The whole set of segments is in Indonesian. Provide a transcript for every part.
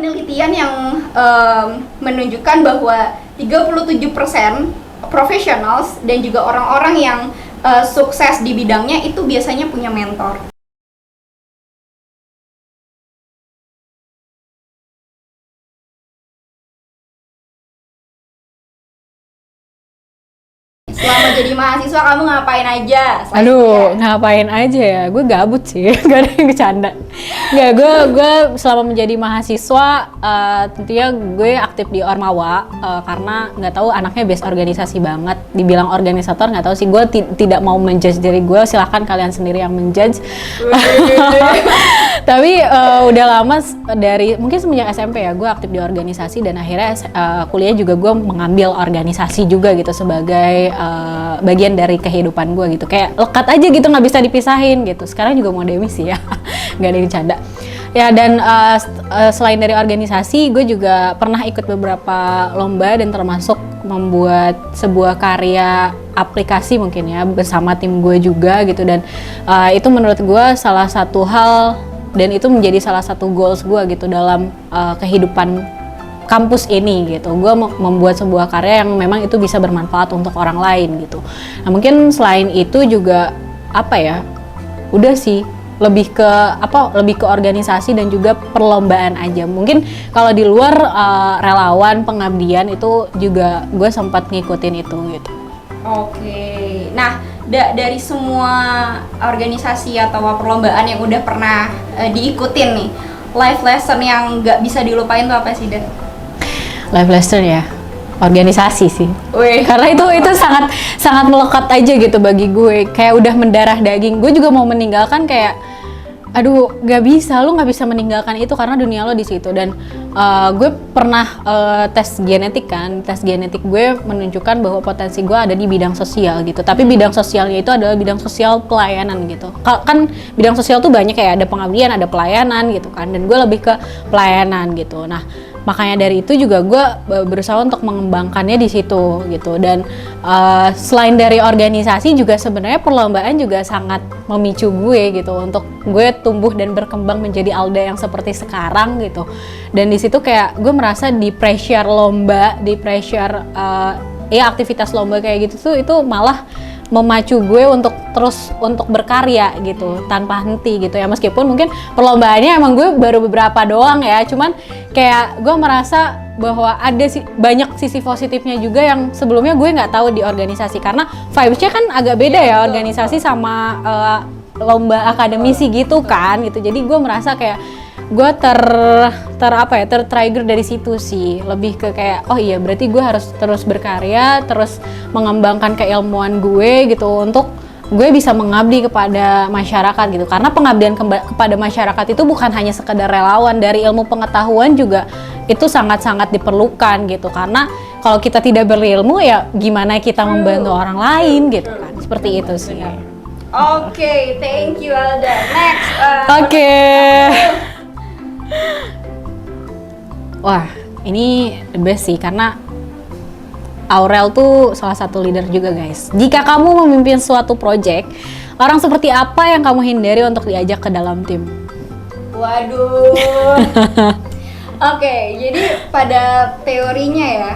penelitian yang menunjukkan bahwa 37% professionals dan juga orang-orang yang sukses di bidangnya itu biasanya punya mentor. Selama jadi mahasiswa kamu ngapain aja? Aduh, ngapain aja ya? Gue gabut sih, gak ada yang bercanda. Nggak, gue selama menjadi mahasiswa tentunya gue aktif di Ormawa karena nggak tahu anaknya base organisasi banget. Dibilang organisator nggak tahu sih, gue tidak mau menjudge diri gue, silahkan kalian sendiri yang menjudge. Tapi udah lama dari mungkin semenjak SMP ya gue aktif di organisasi dan akhirnya kuliah juga gue mengambil organisasi juga gitu sebagai bagian dari kehidupan gue gitu, kayak lekat aja gitu, nggak bisa dipisahin gitu. Sekarang juga mau demisi ya, nggak ada yang canda ya. Dan selain dari organisasi, gue juga pernah ikut beberapa lomba dan termasuk membuat sebuah karya aplikasi mungkin ya bersama tim gue juga gitu. Dan itu menurut gue salah satu hal dan itu menjadi salah satu goals gue gitu dalam kehidupan kampus ini gitu. Gue membuat sebuah karya yang memang itu bisa bermanfaat untuk orang lain gitu. Nah mungkin selain itu juga apa ya, udah sih lebih ke organisasi dan juga perlombaan aja. Mungkin kalau di luar relawan pengabdian itu juga gue sempat ngikutin itu gitu. Oke. Nah, dari semua organisasi atau perlombaan yang udah pernah diikutin nih, life lesson yang nggak bisa dilupain tuh apa sih, Dan? Life lesson ya, organisasi sih. Wih. Karena itu sangat melekat aja gitu bagi gue, kayak udah mendarah daging. Gue juga mau meninggalkan kayak, aduh nggak bisa, lu nggak bisa meninggalkan itu karena dunia lo di situ. Dan gue pernah tes genetik kan, tes genetik gue menunjukkan bahwa potensi gue ada di bidang sosial gitu. Tapi bidang sosialnya itu adalah bidang sosial pelayanan gitu. Kan bidang sosial tuh banyak kayak ada pengabdian, ada pelayanan gitu kan. Dan gue lebih ke pelayanan gitu. Nah makanya dari itu juga gue berusaha untuk mengembangkannya di situ gitu. Dan selain dari organisasi juga sebenarnya perlombaan juga sangat memicu gue gitu untuk gue tumbuh dan berkembang menjadi Alda yang seperti sekarang gitu. Dan di situ kayak gue merasa di pressure lomba, di pressure ya aktivitas lomba kayak gitu tuh itu malah memacu gue untuk terus untuk berkarya gitu tanpa henti gitu ya. Meskipun mungkin perlombaannya emang gue baru beberapa doang ya, cuman kayak gue merasa bahwa ada banyak sisi positifnya juga yang sebelumnya gue nggak tahu di organisasi, karena vibes-nya kan agak beda ya organisasi sama lomba akademisi gitu kan gitu. Jadi gue merasa kayak gue ter-trigger dari situ sih, lebih ke kayak oh iya berarti gue harus terus berkarya, terus mengembangkan keilmuan gue gitu untuk gue bisa mengabdi kepada masyarakat gitu. Karena pengabdian kepada masyarakat itu bukan hanya sekedar relawan, dari ilmu pengetahuan juga itu sangat-sangat diperlukan gitu. Karena kalau kita tidak berilmu ya gimana kita membantu orang lain gitu kan, seperti itu sih. Oke, thank you Alda. Next. Oke. Wah, ini the best sih karena Aurel tuh salah satu leader juga guys. Jika kamu memimpin suatu project, orang seperti apa yang kamu hindari untuk diajak ke dalam tim? Waduh. Oke, jadi pada teorinya ya,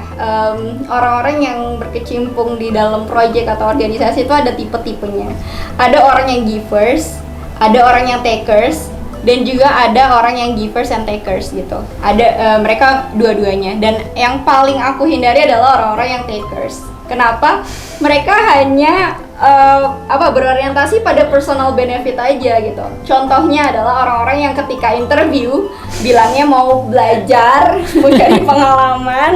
orang-orang yang berkecimpung di dalam project atau organisasi itu ada tipe-tipenya. Ada orang yang givers, ada orang yang takers, dan juga ada orang yang givers and takers gitu. Ada mereka dua-duanya. Dan yang paling aku hindari adalah orang-orang yang takers. Kenapa? Mereka hanya berorientasi pada personal benefit aja gitu. Contohnya adalah orang-orang yang ketika interview bilangnya mau belajar, mau cari pengalaman,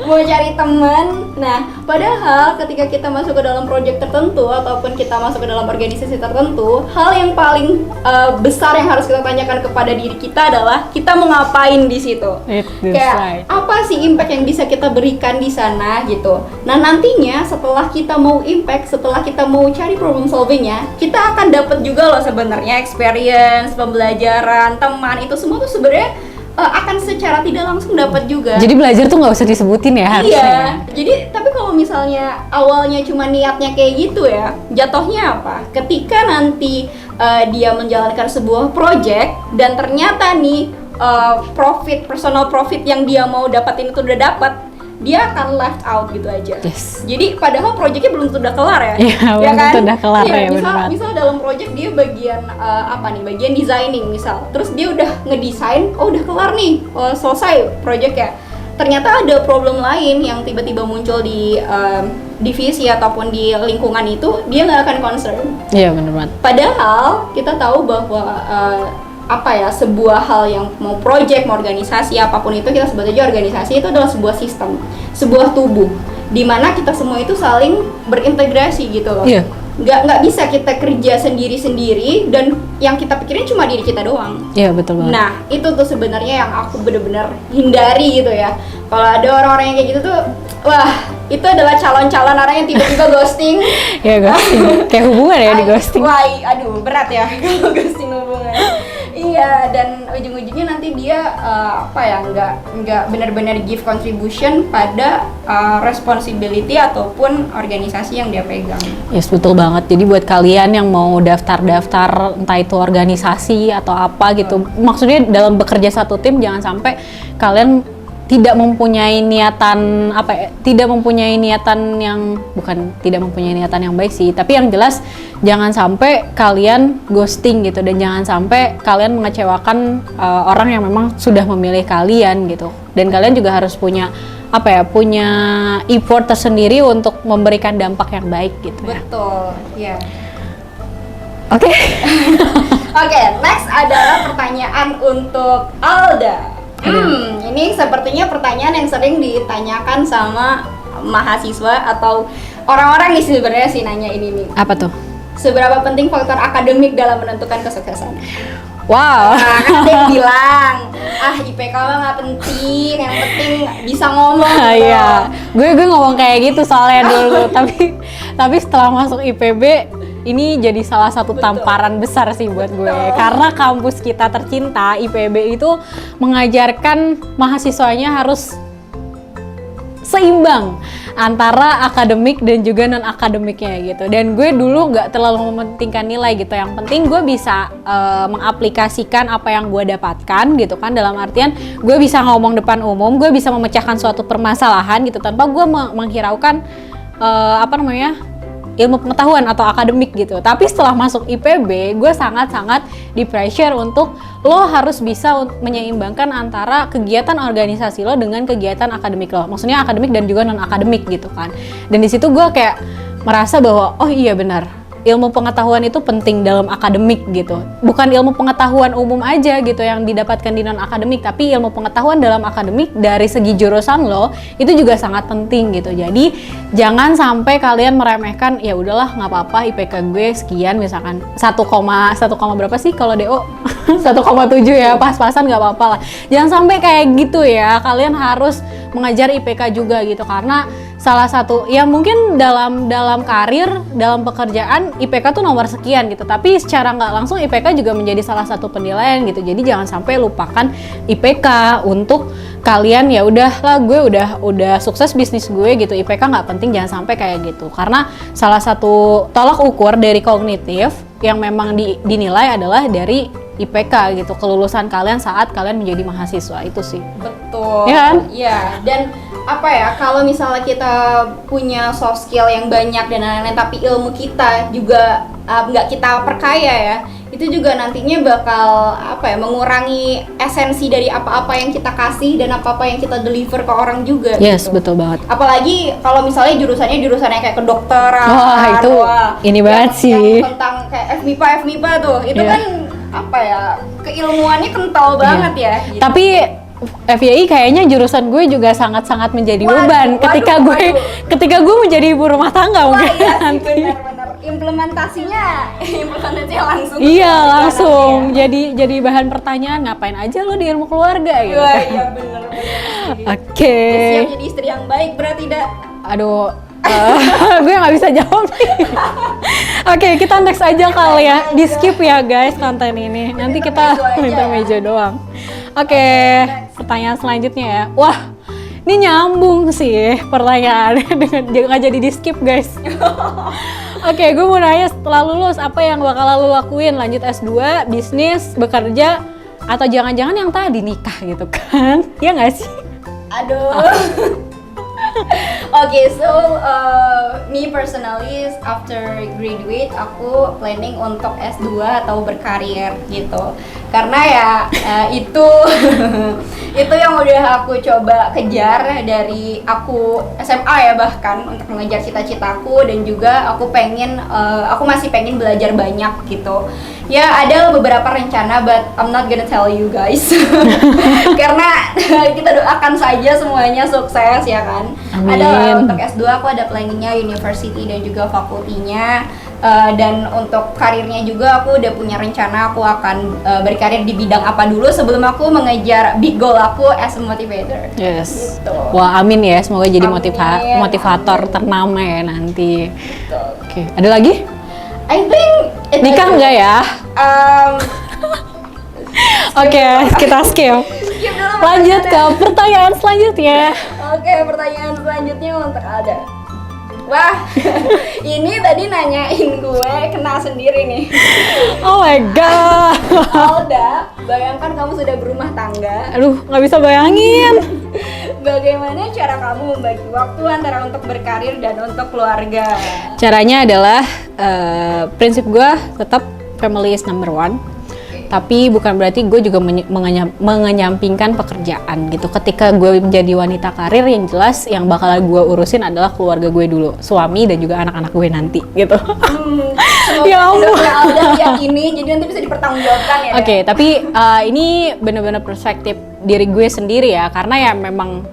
mau cari teman. Nah, padahal ketika kita masuk ke dalam project tertentu ataupun kita masuk ke dalam organisasi tertentu, hal yang paling besar yang harus kita tanyakan kepada diri kita adalah kita mau ngapain di situ. Kayak apa sih impact yang bisa kita berikan di sana gitu. Nah, nantinya setelah kita mau impact, setelah kita mau cari problem solvingnya, kita akan dapat juga loh sebenarnya experience, pembelajaran, teman, itu semua tuh sebenarnya akan secara tidak langsung dapat juga. Jadi belajar tuh nggak usah disebutin ya harusnya. Iya. Jadi tapi kalau misalnya awalnya cuma niatnya kayak gitu ya, jatuhnya apa? Ketika nanti dia menjalankan sebuah project dan ternyata nih personal profit yang dia mau dapatin itu udah dapat, dia akan left out gitu aja. Yes. Jadi padahal proyeknya belum tentu udah kelar ya. Iya, belum tentu udah kelar ya, misal dalam proyek dia bagian bagian designing misal. Terus dia udah ngedesain, oh udah kelar nih, selesai proyeknya. Ternyata ada problem lain yang tiba-tiba muncul di divisi ataupun di lingkungan itu, dia nggak akan concern. Iya, benar banget. Padahal kita tahu bahwa sebuah hal yang mau project, mau organisasi apapun itu, kita sebut aja organisasi, itu adalah sebuah sistem, sebuah tubuh di mana kita semua itu saling berintegrasi gitu loh. Iya. Nggak bisa kita kerja sendiri-sendiri dan yang kita pikirin cuma diri kita doang. Iya, betul banget. Nah, itu tuh sebenarnya yang aku bener-bener hindari gitu ya. Kalau ada orang-orang yang kayak gitu tuh, wah, itu adalah calon-calon orang yang tiba-tiba ghosting. Ya, ghosting. Kayak hubungan ya di ghosting. Wah, aduh, berat ya kalau ghosting hubungan. Iya, dan ujung-ujungnya nanti dia nggak benar-benar give contribution pada responsibility ataupun organisasi yang dia pegang. Yes, betul banget. Jadi buat kalian yang mau daftar-daftar entah itu organisasi atau apa gitu, maksudnya dalam bekerja satu tim, jangan sampai kalian tidak mempunyai niatan tidak mempunyai niatan yang baik sih, tapi yang jelas jangan sampai kalian ghosting gitu, dan jangan sampai kalian mengecewakan orang yang memang sudah memilih kalian gitu. Dan kalian juga harus punya punya effort tersendiri untuk memberikan dampak yang baik gitu ya. Betul, ya. Oke. Oke, next adalah pertanyaan untuk Alda. Ini sepertinya pertanyaan yang sering ditanyakan sama mahasiswa atau orang-orang nih sebenarnya sih nanya ini nih. Apa tuh? Seberapa penting faktor akademik dalam menentukan kesuksesan? Wow. Nah, kan dia bilang, IPK mah nggak penting, yang penting bisa ngomong. Iya, gue ngomong kayak gitu soalnya dulu, tapi setelah masuk IPB ini jadi salah satu tamparan besar sih buat gue. Karena kampus kita tercinta IPB itu mengajarkan mahasiswanya harus seimbang antara akademik dan juga non akademiknya gitu. Dan gue dulu nggak terlalu mementingkan nilai gitu. Yang penting gue bisa mengaplikasikan apa yang gue dapatkan gitu kan. Dalam artian gue bisa ngomong depan umum, gue bisa memecahkan suatu permasalahan gitu tanpa gue menghiraukan ilmu pengetahuan atau akademik gitu. Tapi setelah masuk IPB, gue sangat-sangat di pressure untuk lo harus bisa menyeimbangkan antara kegiatan organisasi lo dengan kegiatan akademik lo. Maksudnya akademik dan juga non akademik gitu kan. Dan di situ gue kayak merasa bahwa oh iya benar, ilmu pengetahuan itu penting dalam akademik gitu. Bukan ilmu pengetahuan umum aja gitu yang didapatkan di non akademik, tapi ilmu pengetahuan dalam akademik dari segi jurusan lo itu juga sangat penting gitu. Jadi jangan sampai kalian meremehkan, ya udahlah nggak apa-apa IPK gue sekian misalkan 1, berapa sih kalau DO 1,7 ya, pas-pasan nggak apa-apa lah. Jangan sampai kayak gitu ya. Kalian harus mengajar IPK juga gitu, karena salah satu ya mungkin dalam karir, dalam pekerjaan IPK tuh nomor sekian gitu, tapi secara nggak langsung IPK juga menjadi salah satu penilaian gitu. Jadi jangan sampai lupakan IPK untuk kalian, ya udahlah gue udah sukses bisnis gue gitu, IPK nggak penting, jangan sampai kayak gitu. Karena salah satu tolak ukur dari kognitif yang memang dinilai adalah dari IPK gitu, kelulusan kalian saat kalian menjadi mahasiswa itu sih. Betul. Ya kan? Iya, dan kalau misalnya kita punya soft skill yang banyak dan lain-lain, tapi ilmu kita juga nggak kita perkaya ya, itu juga nantinya bakal mengurangi esensi dari apa-apa yang kita kasih dan apa-apa yang kita deliver ke orang juga. Yes, gitu. betul banget. Apalagi kalau misalnya jurusannya kayak kedokteran. Wah, itu ini banget sih. Yang tentang kayak FMIPA tuh, itu kan keilmuannya kental banget ya. Gitu. Tapi FYI kayaknya jurusan gue juga sangat-sangat menjadi beban ketika gue menjadi ibu rumah tangga mungkin nanti. Benar-benar implementasinya langsung. Iya, langsung jadi bahan pertanyaan, ngapain aja lo di ilmu keluarga gitu. Wah, iya benar. Oke. Siap jadi istri yang baik berarti tidak. Aduh, gue nggak bisa jawab nih. Oke, kita next aja kali ya. Di skip ya guys konten ini. Nanti kita meja doang. Oke, pertanyaan selanjutnya ya. Wah, ini nyambung sih pertanyaannya dengan nggak jadi di skip guys. Oke, gue mau nanya, setelah lulus apa yang bakal lo lakuin? Lanjut S2, bisnis, bekerja, atau jangan-jangan yang tadi nikah gitu kan? Ya nggak sih? Aduh. Oke, so me personally after graduate aku planning untuk S2 atau berkarir gitu. Karena ya itu itu yang udah aku coba kejar dari aku SMA ya, bahkan untuk mengejar cita-citaku, dan juga aku masih pengen belajar banyak gitu. Ya ada beberapa rencana, but I'm not gonna tell you guys. Karena kita doakan saja semuanya sukses ya kan. Amin. Ada untuk S2 aku ada planningnya university dan juga fakultinya. Dan untuk karirnya juga aku udah punya rencana aku akan berkarir di bidang apa dulu sebelum aku mengejar big goal aku as a motivator. Yes. Gitu. Wah, amin ya, semoga jadi Amin. motivator ternama ya nanti. Gitu. Oke, ada lagi? I think Nikah enggak ya? Oke, kita skip. Skip dulu. Lanjut ke pertanyaan selanjutnya. Oke, pertanyaan selanjutnya untuk Alda. Wah, ini tadi nanyain gue kena sendiri nih. Oh my god. Alda, bayangkan kamu sudah berumah tangga. Aduh, nggak bisa bayangin. Bagaimana cara kamu membagi waktu antara untuk berkarir dan untuk keluarga? Caranya adalah prinsip gue tetap family is number one. Tapi bukan berarti gue juga mengenyampingkan pekerjaan gitu. Ketika gue menjadi wanita karir, yang jelas yang bakal gue urusin adalah keluarga gue dulu, suami dan juga anak-anak gue nanti gitu. Semoga Ya ampun. Alda yang ini jadi nanti bisa dipertanggungjawabkan ya. Oke, tapi ini benar-benar perspektif diri gue sendiri ya, karena ya memang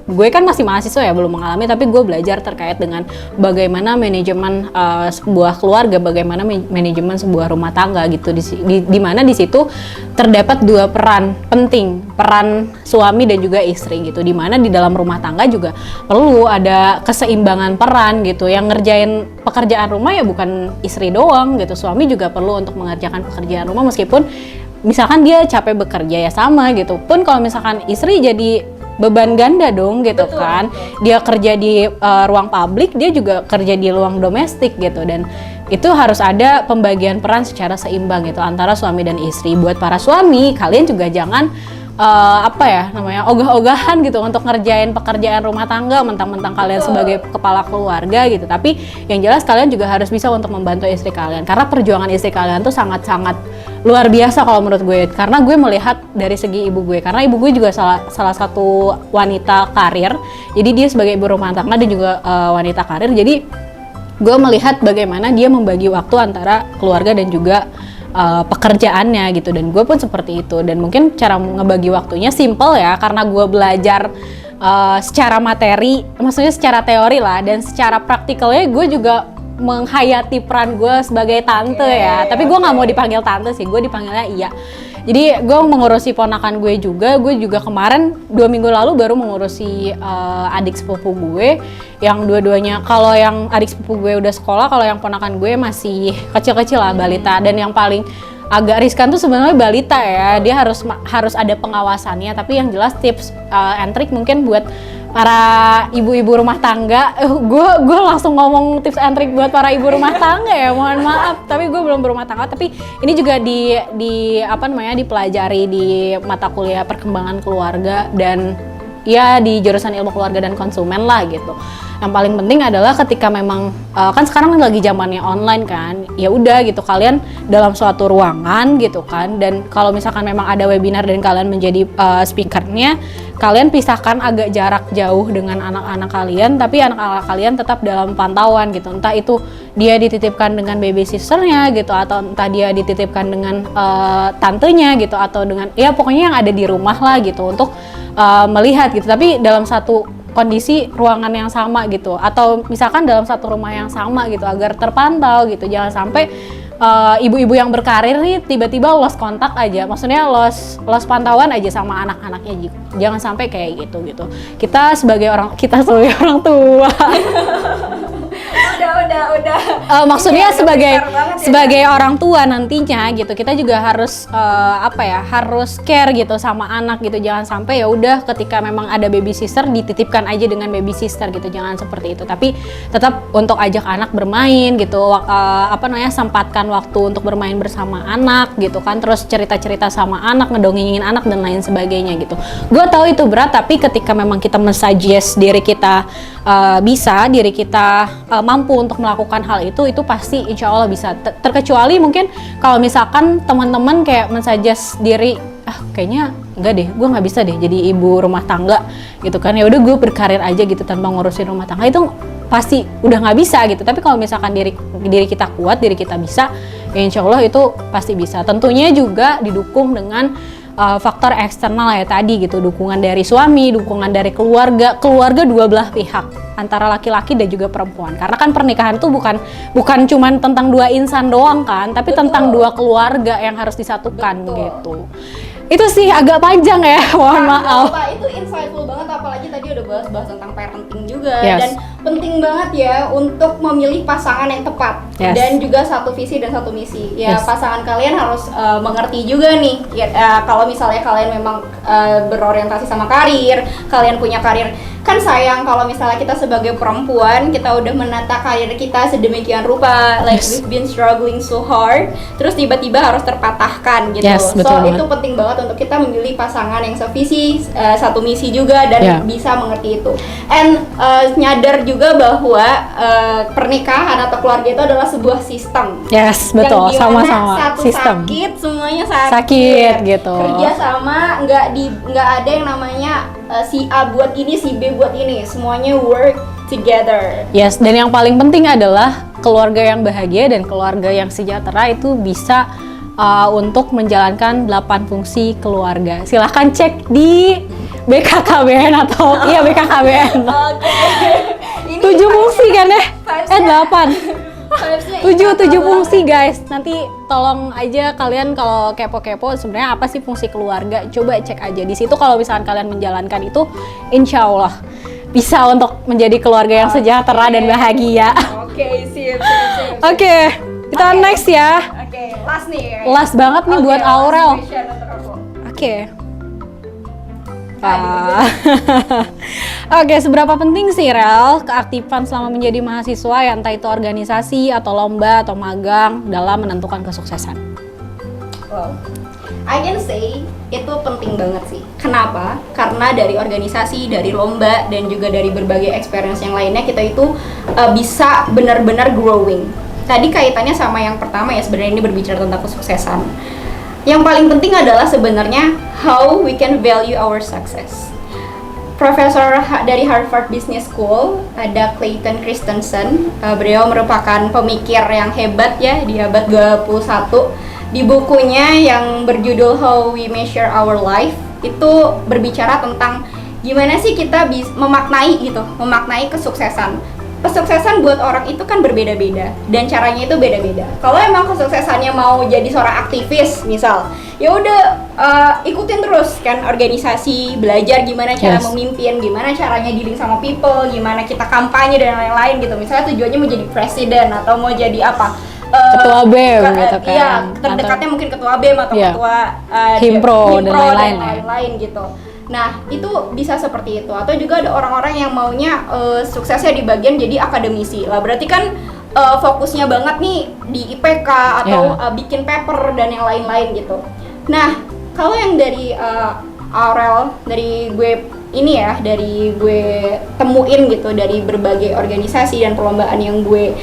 gue kan masih mahasiswa ya, belum mengalami, tapi gue belajar terkait dengan bagaimana manajemen sebuah keluarga, bagaimana manajemen sebuah rumah tangga gitu, di mana di situ terdapat dua peran penting, peran suami dan juga istri gitu, di mana di dalam rumah tangga juga perlu ada keseimbangan peran gitu, yang ngerjain pekerjaan rumah ya bukan istri doang gitu, suami juga perlu untuk mengerjakan pekerjaan rumah, meskipun misalkan dia capek bekerja ya sama gitu, pun kalau misalkan istri jadi beban ganda dong gitu. Betul, kan betul. Dia kerja di ruang publik, dia juga kerja di ruang domestik gitu, dan itu harus ada pembagian peran secara seimbang gitu antara suami dan istri. Buat para suami, kalian juga jangan ogah-ogahan gitu untuk ngerjain pekerjaan rumah tangga mentang-mentang kalian sebagai kepala keluarga gitu, tapi yang jelas kalian juga harus bisa untuk membantu istri kalian, karena perjuangan istri kalian tuh sangat-sangat luar biasa kalau menurut gue, karena gue melihat dari segi ibu gue, karena ibu gue juga salah satu wanita karir, jadi dia sebagai ibu rumah tangga dan juga wanita karir, jadi gue melihat bagaimana dia membagi waktu antara keluarga dan juga pekerjaannya gitu, dan gue pun seperti itu. Dan mungkin cara ngebagi waktunya simple ya, karena gue belajar secara materi, maksudnya secara teori lah, dan secara praktikalnya gue juga menghayati peran gue sebagai tante ya. Tapi gue nggak mau dipanggil tante sih, gue dipanggilnya iya. Jadi gue mengurusi ponakan gue juga kemarin 2 minggu lalu baru mengurusi adik sepupu gue, yang dua-duanya, kalau yang adik sepupu gue udah sekolah, kalau yang ponakan gue masih kecil-kecil lah, balita. Dan yang paling agak riskan tuh sebenarnya balita ya, dia harus ada pengawasannya. Tapi yang jelas tips and trick mungkin buat para ibu-ibu rumah tangga, gue langsung ngomong tips and trick buat para ibu rumah tangga ya, mohon maaf, tapi gue belum berumah tangga, tapi ini juga dipelajari di mata kuliah perkembangan keluarga, dan ya di jurusan ilmu keluarga dan konsumen lah gitu. Yang paling penting adalah ketika memang kan sekarang lagi zamannya online kan, ya udah gitu, kalian dalam suatu ruangan gitu kan, dan kalau misalkan memang ada webinar dan kalian menjadi speakernya, kalian pisahkan agak jarak jauh dengan anak-anak kalian, tapi anak-anak kalian tetap dalam pantauan gitu, entah itu dia dititipkan dengan baby sisternya gitu, atau entah dia dititipkan dengan tantenya gitu, atau dengan ya pokoknya yang ada di rumah lah gitu, untuk melihat gitu, tapi dalam satu kondisi ruangan yang sama gitu, atau misalkan dalam satu rumah yang sama gitu, agar terpantau gitu. Jangan sampai ibu-ibu yang berkarir nih tiba-tiba lost kontak aja, maksudnya lost pantauan aja sama anak-anaknya gitu. Jangan sampai kayak gitu. Kita sebagai orang tua udah. Maksudnya Iya, sebagai pintar banget ya. sebagai orang tua nantinya gitu, kita juga harus harus care gitu sama anak gitu. Jangan sampai ya udah ketika memang ada baby sister dititipkan aja dengan baby sister gitu. Jangan seperti itu. Tapi tetap untuk ajak anak bermain gitu. Sempatkan waktu untuk bermain bersama anak gitu kan. Terus cerita-cerita sama anak, ngedongengin anak dan lain sebagainya gitu. Gue tahu itu berat, tapi ketika memang kita mensuggest diri kita diri kita mampu untuk melakukan hal itu pasti insya Allah bisa. Terkecuali mungkin kalau misalkan teman-teman kayak mensuggest diri, kayaknya enggak deh, gue nggak bisa deh jadi ibu rumah tangga gitu kan, ya udah gue berkarir aja gitu tanpa ngurusin rumah tangga, itu pasti udah nggak bisa gitu. Tapi kalau misalkan diri kita kuat, diri kita bisa, ya insya Allah itu pasti bisa. Tentunya juga didukung dengan faktor eksternal ya tadi gitu, dukungan dari suami, dukungan dari keluarga dua belah pihak, antara laki-laki dan juga perempuan. Karena kan pernikahan tuh bukan cuman tentang dua insan doang kan, tapi tentang dua keluarga yang harus disatukan. Betul. Gitu. Itu sih agak panjang ya, mohon maaf. Itu insightful banget, apalagi tadi udah bahas tentang parenting juga. Yes. Dan penting banget ya untuk memilih pasangan yang tepat. Yes. Dan juga satu visi dan satu misi. Ya, Yes. pasangan kalian harus mengerti juga nih. Ya, kalau misalnya kalian memang berorientasi sama karir, kalian punya karir, kan sayang kalau misalnya kita sebagai perempuan, kita udah menata karir kita sedemikian rupa, like Yes. we've been struggling so hard, terus tiba-tiba harus terpatahkan gitu. Yes, So betul itu penting banget untuk kita memilih pasangan yang sevisi, satu misi juga, dan Yeah. bisa mengerti itu. And nyadar juga bahwa pernikahan atau keluarga itu adalah sebuah sistem. Yes, betul, Yang dimana sama-sama satu sistem. sakit, semuanya Sakit, gitu. Kerja sama, nggak ada yang namanya si A buat ini, si B buat ini. Semuanya work together. Yes, dan yang paling penting adalah keluarga yang bahagia dan keluarga yang sejahtera itu bisa untuk menjalankan 8 fungsi keluarga. Silahkan cek di BKKBN atau iya BKKBN. Ini 7 fungsi kan ya? vibes-nya- 8. vibes-nya 7 ingat fungsi guys. Nanti tolong aja kalian kalau kepo-kepo sebenarnya apa sih fungsi keluarga, coba cek aja di situ. Kalau misalkan kalian menjalankan itu, insya Allah bisa untuk menjadi keluarga yang sejahtera dan bahagia. Oke, sip. Oke, kita Oke. next ya. Oke, last nih. Last banget nih Oke, buat last Aurel. question untuk aku. Oke. Oke, seberapa penting sih Rel keaktifan selama menjadi mahasiswa, ya entah itu organisasi atau lomba atau magang dalam menentukan kesuksesan? Wow, I can say itu penting banget sih. Kenapa? Karena dari organisasi, dari lomba, dan juga dari berbagai experience yang lainnya, kita itu bisa benar-benar growing. Tadi kaitannya sama yang pertama ya, sebenarnya ini berbicara tentang kesuksesan. Yang paling penting adalah sebenarnya how we can value our success. Profesor dari Harvard Business School, ada Clayton Christensen. Beliau merupakan pemikir yang hebat ya di abad 21. Di bukunya yang berjudul How We Measure Our Life, itu berbicara tentang gimana sih kita bisa memaknai kesuksesan. Kesuksesan buat orang itu kan berbeda-beda dan caranya itu beda-beda. Kalau emang kesuksesannya mau jadi seorang aktivis misal, ya udah ikutin terus kan organisasi, belajar gimana cara Yes. memimpin, gimana caranya dealing sama people, gimana kita kampanye dan lain-lain gitu. Misalnya tujuannya mau jadi presiden atau mau jadi apa? Ketua BEM gitu kan. Iya, terdekatnya mungkin ketua BEM atau Iya. ketua Himpro dan lain-lain ya. lain-lain gitu. Nah, itu bisa seperti itu. Atau juga ada orang-orang yang maunya suksesnya di bagian jadi akademisi. Lah berarti kan fokusnya banget nih di IPK atau bikin paper dan yang lain-lain gitu. Nah, kalau yang dari Aurel, dari gue ini ya, dari gue temuin gitu, dari berbagai organisasi dan perlombaan yang gue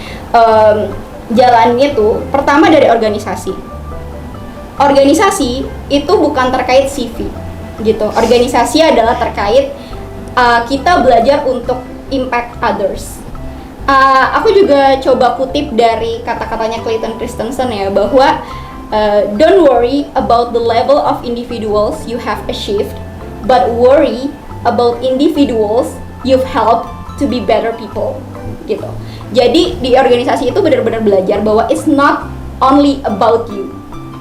jalani itu, pertama dari organisasi. Organisasi itu bukan terkait CV gitu. Organisasi adalah terkait kita belajar untuk impact others. Aku juga coba kutip dari kata-katanya Clayton Christensen ya, bahwa don't worry about the level of individuals you have achieved, but worry about individuals you've helped to be better people gitu. Jadi di organisasi itu benar-benar belajar bahwa it's not only about you.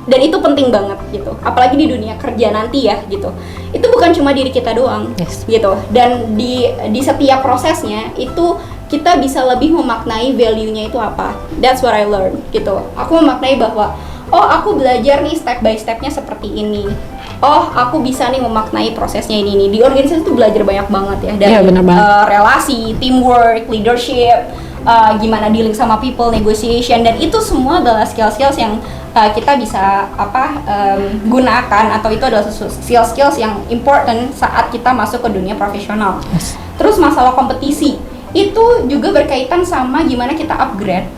Dan itu penting banget gitu, apalagi di dunia kerja nanti ya gitu. Itu bukan cuma diri kita doang, Yes. gitu. Dan di setiap prosesnya itu kita bisa lebih memaknai value-nya itu apa. That's what I learned gitu. Aku memaknai bahwa oh aku belajar nih step by step-nya seperti ini. Oh aku bisa nih memaknai prosesnya ini. Di organisasi itu belajar banyak banget ya dari bener banget. relasi, teamwork, leadership, gimana dealing sama people, negotiation, dan itu semua adalah skill-skills yang kita bisa gunakan, atau itu adalah skill-skills yang important saat kita masuk ke dunia profesional. Yes. Terus masalah kompetisi itu juga berkaitan sama gimana kita upgrade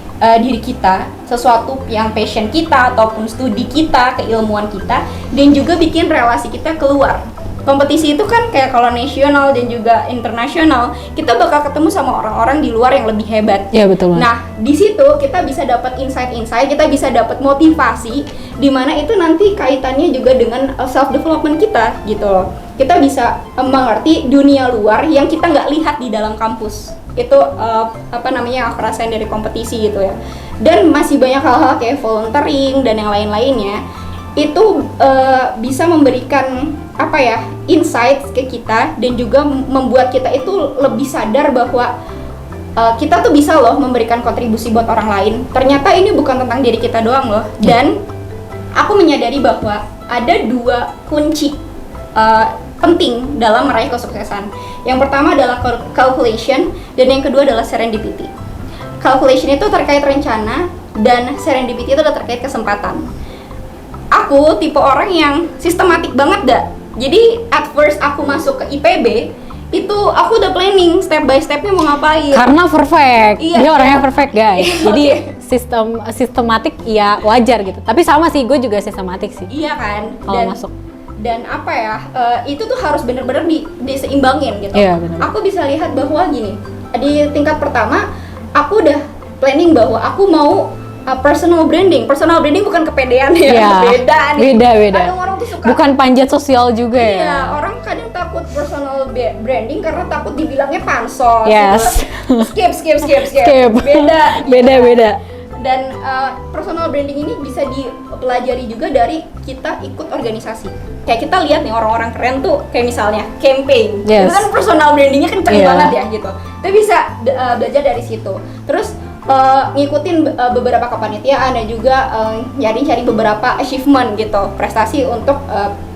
diri kita, sesuatu yang passion kita ataupun studi kita, keilmuan kita, dan juga bikin relasi kita keluar. Kompetisi itu kan kayak kalau nasional dan juga internasional, kita bakal ketemu sama orang-orang di luar yang lebih hebat. Iya betul. Nah, di situ kita bisa dapat insight-insight, kita bisa dapat motivasi, di mana itu nanti kaitannya juga dengan self development kita gitu loh. Kita bisa mengerti dunia luar yang kita nggak lihat di dalam kampus. Itu yang aku rasain dari kompetisi gitu ya. Dan masih banyak hal-hal kayak volunteering dan yang lain-lainnya, itu bisa memberikan insight ke kita, dan juga membuat kita itu lebih sadar bahwa kita tuh bisa loh memberikan kontribusi buat orang lain. Ternyata ini bukan tentang diri kita doang loh. Dan aku menyadari bahwa ada 2 kunci penting dalam meraih kesuksesan. Yang pertama adalah calculation, dan yang kedua adalah serendipity. Calculation itu terkait rencana, dan serendipity itu adalah terkait kesempatan. Aku tipe orang yang sistematik banget dah. Jadi at first aku masuk ke IPB, itu aku udah planning step by stepnya mau ngapain. Karena perfect. Iya, dia orangnya iya. perfect guys. Iya, Jadi oke. sistematik ya wajar gitu. Tapi sama sih, gue juga sistematik sih. Iya kan. Kalau masuk. Dan itu tuh harus bener-bener diseimbangin gitu. Iya, bener. Aku bisa lihat bahwa gini, di tingkat pertama aku udah planning bahwa aku mau personal branding. Personal branding bukan kepedean ya, Iya, beda nih. beda. Kadang orang tuh suka, Bukan panjat sosial juga iya, ya. orang kadang takut personal branding karena takut dibilangnya pansos. Yes. Skip. Skip. Beda. Beda. Dan personal branding ini bisa dipelajari juga dari kita ikut organisasi. Kayak kita lihat nih orang-orang keren tuh, kayak misalnya campaign. Yes. Itu kan personal brandingnya kenceng Iya. banget ya gitu. Kita bisa belajar dari situ. Terus ngikutin beberapa kepanitiaan, dan juga cari beberapa achievement gitu, prestasi untuk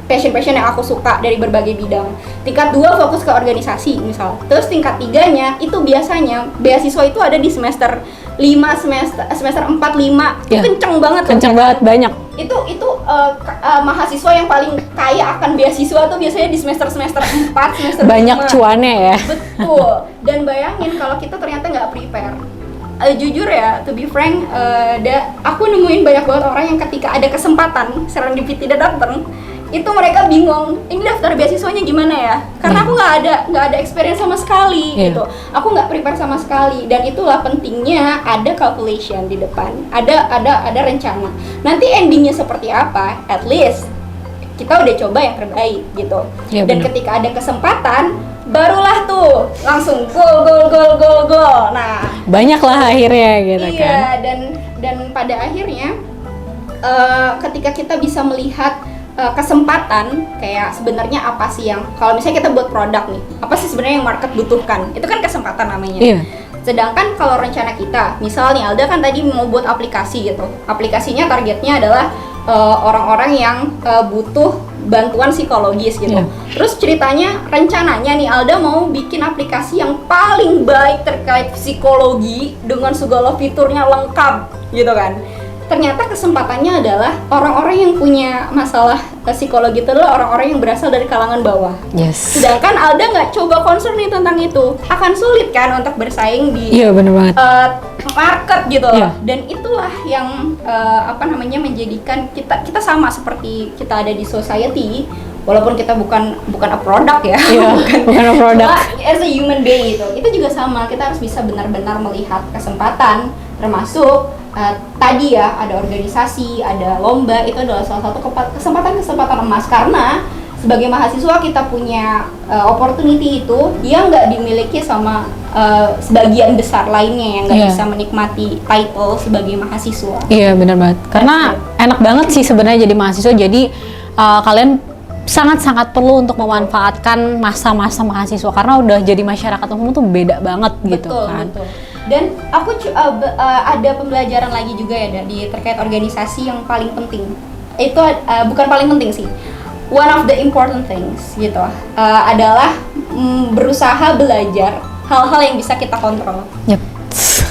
passion yang aku suka dari berbagai bidang. Tingkat 2 fokus ke organisasi misal. Terus tingkat 3-nya itu biasanya beasiswa itu ada di semester 5, semester 4, 5. Iya. Kenceng banget loh. Kenceng banget, banyak. Itu mahasiswa yang paling kaya akan beasiswa tuh biasanya di semester 4, semester 5. Banyak cuannya ya. Betul. Dan bayangin kalau kita ternyata nggak prepare. Jujur ya, to be frank, aku nemuin banyak banget orang yang ketika ada kesempatan serendipity tidak datang, itu mereka bingung, ini daftar beasiswanya gimana ya? Karena aku nggak ada experience sama sekali gitu. Aku nggak prepare sama sekali, dan itulah pentingnya ada calculation di depan, ada rencana. Nanti endingnya seperti apa? At least kita udah coba yang terbaik gitu. Iya, Dan bener. ketika ada kesempatan, barulah tuh langsung gol. Nah, Banyak lah akhirnya gitu kan. iya, dan pada akhirnya ketika kita bisa melihat kesempatan, kayak sebenarnya apa sih yang, kalau misalnya kita buat produk nih, apa sih sebenarnya yang market butuhkan, itu kan kesempatan namanya. Iya. Sedangkan kalau rencana kita, misalnya Alda kan tadi mau buat aplikasi gitu, aplikasinya targetnya adalah orang-orang yang butuh bantuan psikologis gitu. Iya. Terus ceritanya, rencananya nih Alda mau bikin aplikasi yang paling baik terkait psikologi dengan segala fiturnya lengkap gitu kan. Ternyata kesempatannya adalah orang-orang yang punya masalah psikologi itu adalah orang-orang yang berasal dari kalangan bawah. Yes. Sedangkan Alda nggak coba concern nih tentang itu, akan sulit kan untuk bersaing di Iya bener banget. market gitu. Iya. Dan itulah yang menjadikan kita sama seperti kita ada di society, walaupun kita bukan a product ya. Iya, bukan a product. Cuma as a human being itu juga sama, kita harus bisa benar-benar melihat kesempatan, termasuk tadi ya, ada organisasi, ada lomba, itu adalah salah satu kesempatan emas, karena sebagai mahasiswa kita punya opportunity itu yang nggak dimiliki sama sebagian besar lainnya yang nggak Iya. bisa menikmati title sebagai mahasiswa. Iya bener banget. Karena enak banget sih sebenarnya jadi mahasiswa. Jadi kalian sangat-sangat perlu untuk memanfaatkan masa-masa mahasiswa karena udah jadi masyarakat umum tuh beda banget gitu kan. Betul. Dan aku ada pembelajaran lagi juga ya di terkait organisasi yang paling penting. Itu bukan paling penting sih. One of the important things gitu adalah berusaha belajar hal-hal yang bisa kita kontrol. Yep.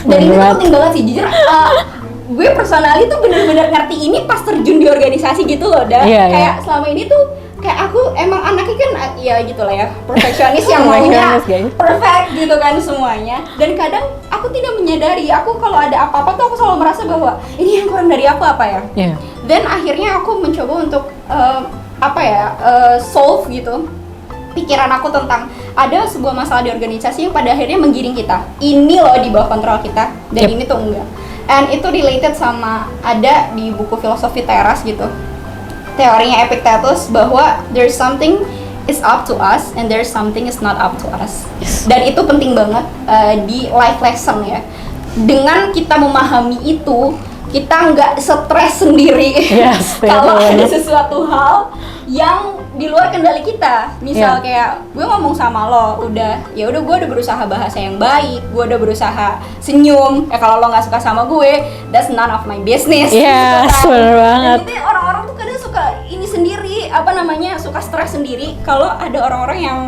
Dan itu penting banget sih, jujur. Gue personally tuh bener-bener ngerti ini pas terjun di organisasi gitu loh, kayak selama ini tuh kayak aku emang anaknya kan ya gitu lah ya, perfeksionis yang maunya perfect gitu kan semuanya. Dan kadang aku tidak menyadari, aku kalau ada apa-apa tuh aku selalu merasa bahwa ini yang kurang dari aku apa ya. Dan akhirnya aku mencoba untuk solve gitu pikiran aku tentang ada sebuah masalah di organisasi yang pada akhirnya menggiring kita. Ini loh di bawah kontrol kita dan ini tuh enggak. And itu related sama ada di buku filosofi teras gitu. Teorinya Epictetus bahwa there's something is up to us and there's something is not up to us. Dan itu penting banget di life lesson ya. Dengan kita memahami itu, kita nggak stres sendiri kalau ada sesuatu hal yang di luar kendali kita. Misal kayak gue ngomong sama lo, gue udah berusaha bahasa yang baik, gue udah berusaha senyum. Kalau lo nggak suka sama gue, that's none of my business. Bener banget. Dan itu orang-orang tuh kadang suka ini sendiri, suka stres sendiri kalau ada orang-orang yang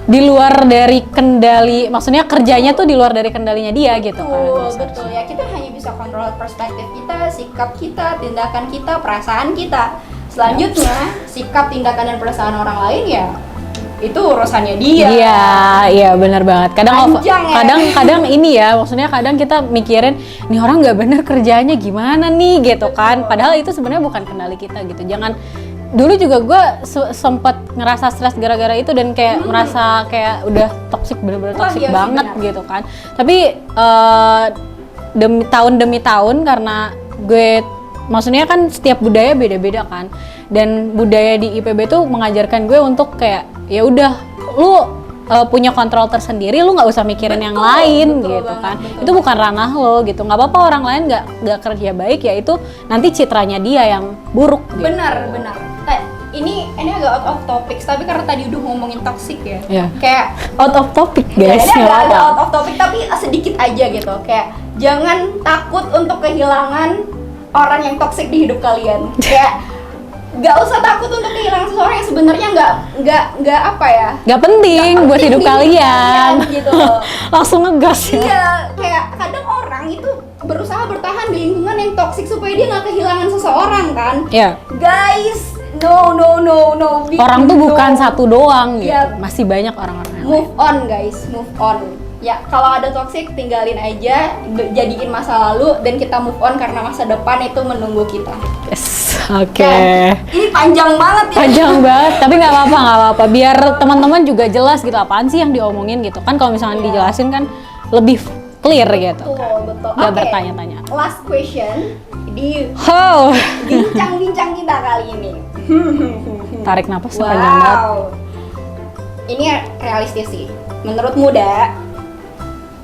di luar dari kendali, maksudnya kerjanya tuh di luar dari kendalinya dia gitu kan. Betul ya, kita hanya bisa kontrol perspektif kita, sikap kita, tindakan kita, perasaan kita. Selanjutnya, sikap, tindakan, dan perasaan orang lain ya itu urusannya dia. Iya benar banget. Kadang ini ya, maksudnya kadang kita mikirin nih orang nggak bener kerjanya gimana nih gitu kan. Padahal itu sebenarnya bukan kendali kita gitu. Jangan. Dulu juga gue sempet ngerasa stres gara-gara itu dan kayak merasa kayak udah toksik, bener-bener toksik banget gitu kan. Tapi demi tahun karena gue, maksudnya kan setiap budaya beda-beda kan, dan budaya di IPB tuh mengajarkan gue untuk kayak ya udah lu punya kontrol tersendiri, lu nggak usah mikirin yang lain gitu kan. Itu bukan ranah lo gitu, nggak apa-apa orang lain nggak kerja baik ya itu nanti citranya dia yang buruk gitu. Benar. Ini agak out of topic, tapi karena tadi udah ngomongin toxic ya, kayak out of topic guys. Ini agak out of topic tapi sedikit aja gitu. Kayak jangan takut untuk kehilangan orang yang toxic di hidup kalian. Kayak nggak usah takut untuk kehilangan seseorang yang sebenarnya nggak penting buat hidup kalian gitu. Langsung ngegas ya. Iya, kayak kadang orang itu berusaha bertahan di lingkungan yang toksik supaya dia nggak kehilangan seseorang kan. Guys, no. Orang tuh bukan satu doang gitu. Masih banyak orang-orang yang move on guys, move on. Ya, kalau ada toksik tinggalin aja, jadiin masa lalu dan kita move on karena masa depan itu menunggu kita. Oke. Ini panjang banget ya. Panjang banget, tapi nggak apa-apa. Biar teman-teman juga jelas gitu apaan sih yang diomongin gitu kan. Kalau misalnya dijelasin kan lebih clear gitu. Betul. Nggak bertanya-tanya. Last question di bincang-bincang kita kali ini. Tarik napas panjang banget. Ini realistis sih. Menurutmu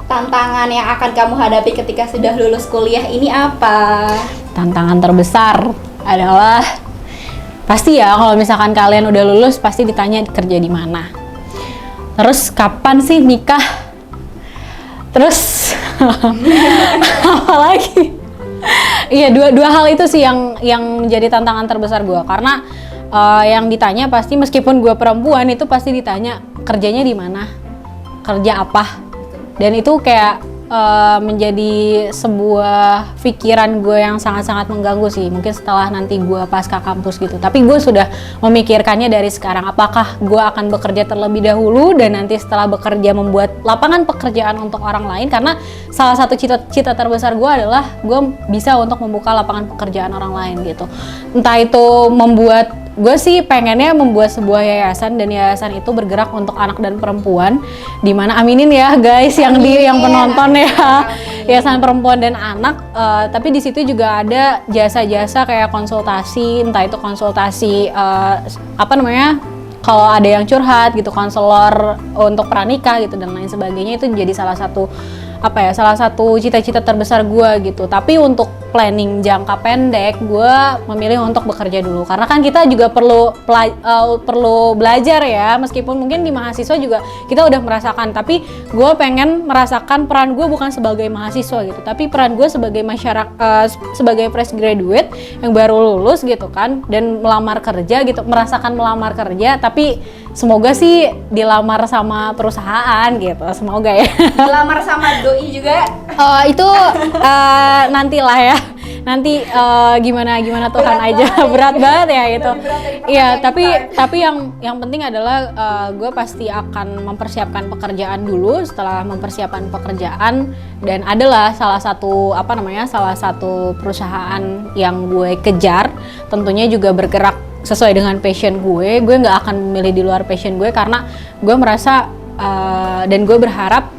tantangan yang akan kamu hadapi ketika sudah lulus kuliah ini apa? Tantangan terbesar adalah pasti ya kalau misalkan kalian udah lulus pasti ditanya kerja di mana. Terus kapan sih nikah? Terus apa lagi? Iya, dua hal itu sih yang menjadi tantangan terbesar gue karena yang ditanya pasti meskipun gue perempuan itu pasti ditanya kerjanya di mana, kerja apa. Dan itu kayak menjadi sebuah pikiran gue yang sangat-sangat mengganggu sih. Mungkin setelah nanti gue pasca kampus gitu. Tapi gue sudah memikirkannya dari sekarang. Apakah gue akan bekerja terlebih dahulu dan nanti setelah bekerja membuat lapangan pekerjaan untuk orang lain. Karena salah satu cita-cita terbesar gue adalah gue bisa untuk membuka lapangan pekerjaan orang lain gitu. Entah itu gue sih pengennya membuat sebuah yayasan dan yayasan itu bergerak untuk anak dan perempuan, dimana aminin ya guys yang penonton ya, yayasan perempuan dan anak. Tapi di situ juga ada jasa-jasa kayak konsultasi, entah itu konsultasi kalau ada yang curhat gitu, konselor untuk pranikah gitu dan lain sebagainya. Itu jadi salah satu cita-cita terbesar gue gitu. Tapi untuk planning jangka pendek, gue memilih untuk bekerja dulu karena kan kita juga perlu belajar ya, meskipun mungkin di mahasiswa juga kita udah merasakan, tapi gue pengen merasakan peran gue bukan sebagai mahasiswa gitu, tapi peran gue sebagai sebagai fresh graduate yang baru lulus gitu kan, dan melamar kerja gitu, merasakan melamar kerja, tapi semoga sih dilamar sama perusahaan gitu, semoga ya. Dilamar sama doi juga. Itu nantilah ya, nanti gimana Tuhan Berat aja. banget. Berat banget ya itu. Lebih berat dari Iya, pertanyaan tapi yang penting adalah gue pasti akan mempersiapkan pekerjaan dulu. Setelah mempersiapkan pekerjaan, dan adalah salah satu perusahaan yang gue kejar, tentunya juga bergerak sesuai dengan passion gue nggak akan memilih di luar passion gue, karena gue merasa dan gue berharap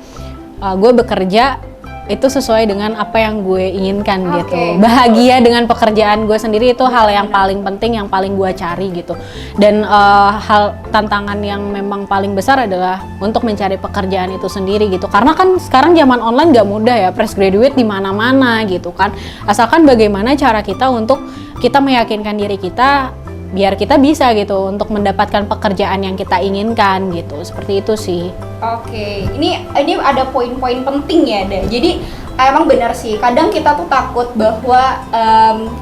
gue bekerja itu sesuai dengan apa yang gue inginkan gitu. Bahagia dengan pekerjaan gue sendiri itu hal yang paling penting, yang paling gue cari gitu. Dan hal tantangan yang memang paling besar adalah untuk mencari pekerjaan itu sendiri gitu. Karena kan sekarang zaman online nggak mudah ya, fresh graduate di mana-mana gitu kan. Asalkan bagaimana cara kita untuk kita meyakinkan diri kita biar kita bisa gitu untuk mendapatkan pekerjaan yang kita inginkan gitu. Seperti itu sih. Oke, ini ada poin-poin penting ya, Da. Jadi emang benar sih, kadang kita tuh takut bahwa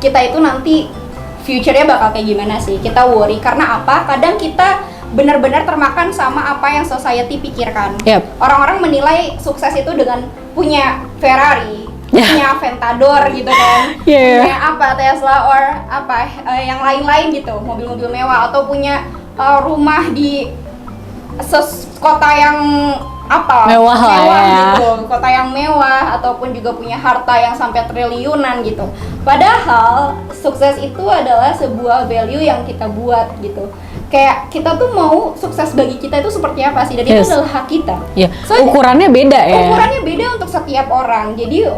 kita itu nanti future-nya bakal kayak gimana sih. Kita worry karena apa? Kadang kita benar-benar termakan sama apa yang society pikirkan. Yep. Orang-orang menilai sukses itu dengan punya Ferrari, punya Aventador gitu kan, punya apa Tesla or apa yang lain-lain gitu, mobil-mobil mewah, atau punya rumah di kota yang mewah ya. gitu, kota yang mewah, ataupun juga punya harta yang sampai triliunan gitu. Padahal sukses itu adalah sebuah value yang kita buat gitu. Kayak kita tuh mau sukses bagi kita itu seperti apa sih, dan itu adalah hak kita. So, ukurannya beda ya. Ukurannya beda untuk setiap orang. Jadi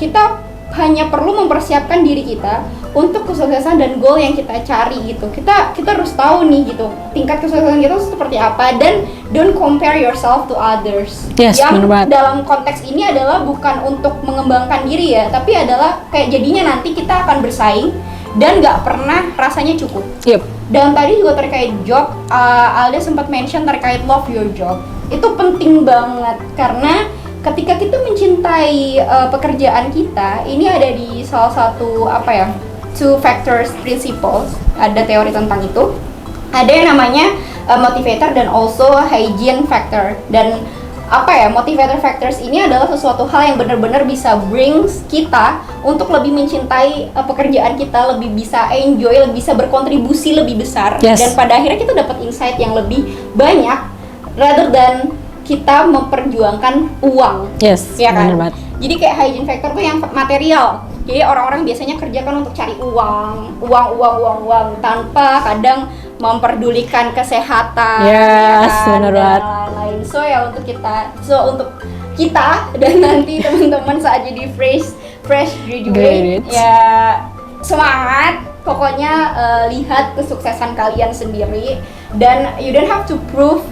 kita hanya perlu mempersiapkan diri kita untuk kesuksesan dan goal yang kita cari gitu. Kita harus tahu nih gitu, tingkat kesuksesan kita seperti apa, dan don't compare yourself to others. Yang dalam konteks ini adalah bukan untuk mengembangkan diri ya, tapi adalah kayak jadinya nanti kita akan bersaing dan nggak pernah rasanya cukup. Dan tadi juga terkait job, Alda sempat mention terkait love your job. Itu penting banget karena ketika kita mencintai pekerjaan kita, ini ada di salah satu two factors principles, ada teori tentang itu. Ada yang namanya motivator dan also hygiene factor. Dan motivator factors ini adalah sesuatu hal yang benar-benar bisa brings kita untuk lebih mencintai pekerjaan kita, lebih bisa enjoy, lebih bisa berkontribusi lebih besar, dan pada akhirnya kita dapat insight yang lebih banyak rather than kita memperjuangkan uang. Ya kan? Jadi kayak hygiene factor tuh yang material. Jadi orang-orang biasanya kerjakan untuk cari uang tanpa kadang memperdulikan kesehatan, dan lain-lain. So untuk kita dan nanti teman-teman saat jadi fresh graduate, ya semangat. Pokoknya lihat kesuksesan kalian sendiri, dan you don't have to prove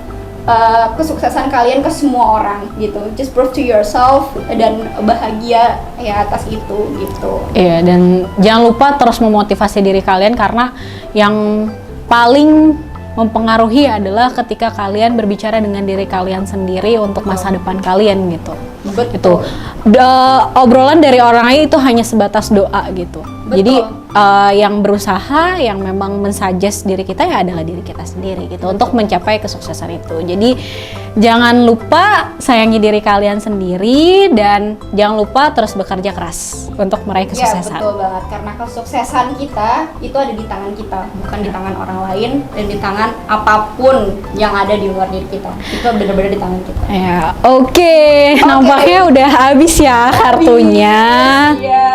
kesuksesan kalian ke semua orang gitu. Just prove to yourself dan bahagia ya atas itu gitu. Iya, dan jangan lupa terus memotivasi diri kalian, karena yang paling mempengaruhi adalah ketika kalian berbicara dengan diri kalian sendiri untuk masa depan kalian gitu. Itu obrolan dari orang lain itu hanya sebatas doa gitu. Jadi yang berusaha, yang memang mensuggest diri kita ya adalah diri kita sendiri gitu untuk mencapai kesuksesan itu. Jadi jangan lupa sayangi diri kalian sendiri, dan jangan lupa terus bekerja keras untuk meraih kesuksesan. Ya betul banget, karena kesuksesan kita itu ada di tangan kita, bukan di tangan orang lain dan di tangan apapun yang ada di luar diri kita. Itu benar-benar di tangan kita. Ya, oke. Nampaknya udah habis ya kartunya.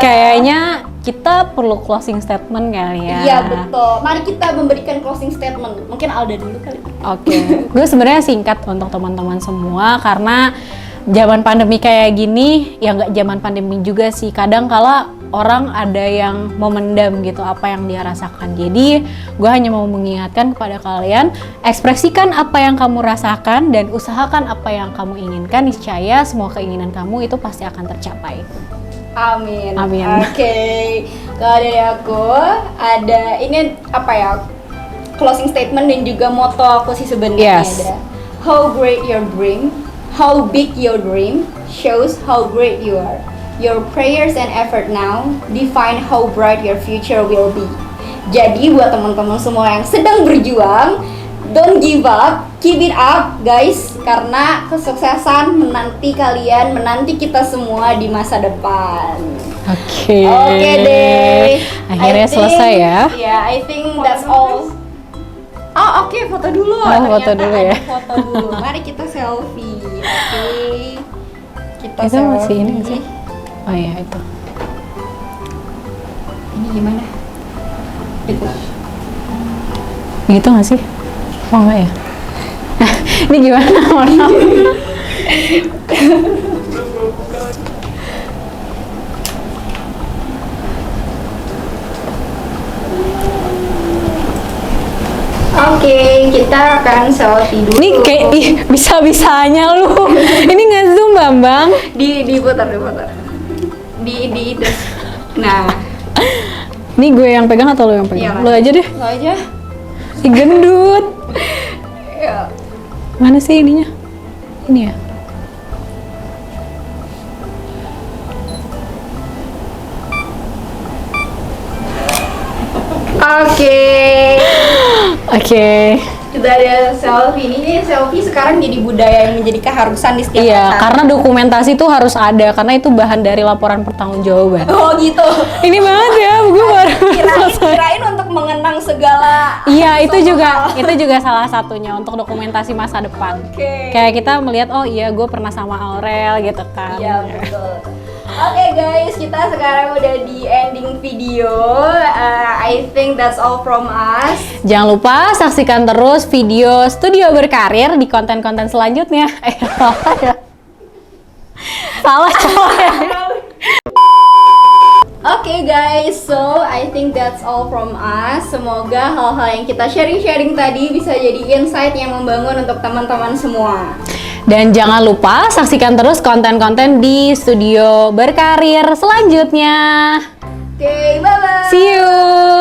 Kayaknya kita perlu closing statement kali ya. Iya betul. Mari kita memberikan closing statement. Mungkin Alda dulu kali. Oke. Gue sebenarnya singkat untuk teman-teman semua, karena zaman pandemi kayak gini, ya nggak zaman pandemi juga sih. Kadang kala orang ada yang memendam gitu apa yang dia rasakan. Jadi gue hanya mau mengingatkan kepada kalian, ekspresikan apa yang kamu rasakan dan usahakan apa yang kamu inginkan. Niscaya semua keinginan kamu itu pasti akan tercapai. Amin. Amin. Oke. Kalau dari aku ada ini apa ya? Closing statement dan juga moto aku sih sebenarnya Yes. ada. How great your dream, how big your dream shows how great you are. Your prayers and effort now define how bright your future will be. Jadi buat teman-teman semua yang sedang berjuang, don't give up, keep it up guys, karena kesuksesan menanti kalian, menanti kita semua di masa depan. Oke. Oke deh. Akhirnya I think- selesai ya. Ya, I think that's all. Oh oke, foto dulu. Oh, Ternyata foto dulu ya. ada foto dulu. Mari kita selfie. Oke. Kita Itu selfie. masih ini nggak sih? Oh iya itu. Ini gimana? Itu. Gitu nggak sih? Oh enggak ya? Ini gimana? Mohon maaf. Oke, kita akan selfie dulu. Ini kayak ih, bisa-bisanya lu. Ini nggak zoom Bambang. diputar. Di Nah, Ini gue yang pegang atau lu yang pegang? Iya, Lu aja deh. lo aja. Si gendut. Ya. Mana sih ininya? Ini ya. Oke. Oke. Kita ada selfie. Ini selfie sekarang jadi budaya yang menjadi keharusan di setiap Iya, acara. karena dokumentasi itu harus ada karena itu bahan dari laporan pertanggungjawaban. Oh gitu. Ini banget ya, gue baru Kirain untuk mengenang segala. Iya, itu semua juga hal. salah satunya untuk dokumentasi masa depan. Oke. Kayak kita melihat, oh iya gue pernah sama Aurel gitu kan. Iya betul. Oke guys, kita sekarang udah di ending video. I think that's all from us. Jangan lupa saksikan terus video Studio Berkarir di konten-konten selanjutnya. Salah ya. Salah coy. Oke guys, so I think that's all from us. Semoga hal-hal yang kita sharing-sharing tadi bisa jadi insight yang membangun untuk teman-teman semua. Dan jangan lupa saksikan terus konten-konten di Studio Berkarir selanjutnya. Oke, bye-bye. See you.